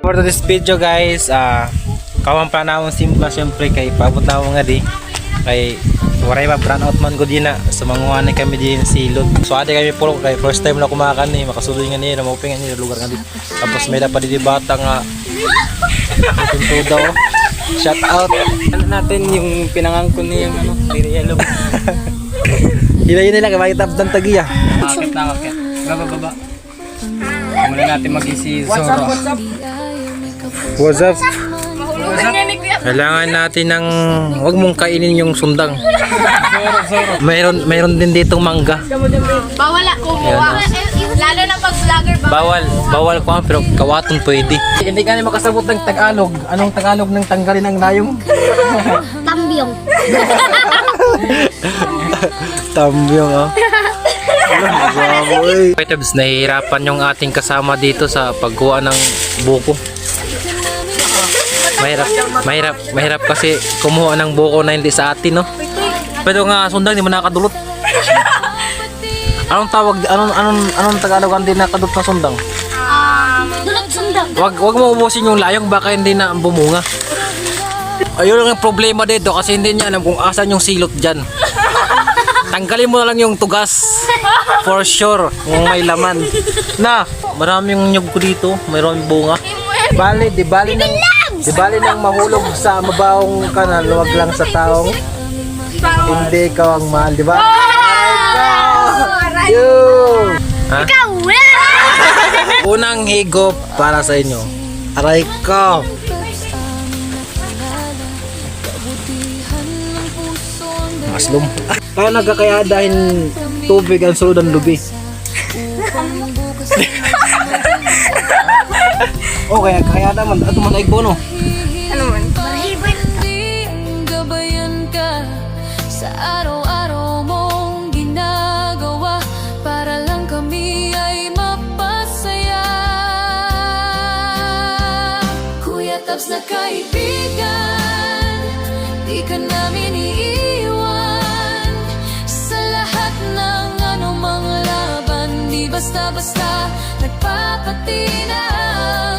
For this video guys, kawang pa na akong simpla syempre kay paabot na ako nga di. Kay waray pa brand out man ko din na sumanguhan kami din silot. So ate kami po kay first time na kumakan ni makasuloy nga ni na mauping nga ni lugar nga di. Tapos may dapat di bata nga tunto daw. Shout out. Ano natin yung pinangangkon niya yung ano, Tirielo. Hilayin nila kay makita ng tagiya. Akit na akit. Baba. Muna natin mag-isi Zoro. What's up? Kailangan natin ng wag mong kainin yung sundang. Mayroon din ditong mangga. Bawal kumuha. Lalo na pag vlogger Bawal ko pero kawaton pwede. Hindi ka na makasabot ng Tagalog. Anong Tagalog ng tanggalin ang layong? Tambyong. Tambyong oh. Items, nahihirapan yung ating kasama dito sa pagkuha ng buko. Mahirap kasi kumuha ng buko na hindi sa atin, no? Pero nga sundang hindi mo nakadulot. Anong tawag, anong Tagalog ang hindi nakadulot na sundang? Dulot sundang. Wag mo ubusin yung layong baka hindi na bumunga. Ayun lang ang problema dito kasi hindi niya alam kung asan yung silot dyan. Tanggalin mo na lang yung tugas. For sure, kung may laman. Na, maraming nyug ko dito, mayroong bunga. Di bali nang mahulog sa mabawong kanal, wag lang sa taong hindi ka ang mahal, di ba? Ha? Unang higop para sa inyo. Aray ko. Maslum. Kaya nagkakaya dahil tubig ang sulod ng lubi. Okay, kaya naman. Ato man ay bono. Ano man? Gabayan ka sa araw-araw mong ginagawa para lang kami ay mapasaya. Kuya Tabs na kaibigan, di ka namin iiwan sa lahat ng anumang laban. Di basta-basta nagpapatinag.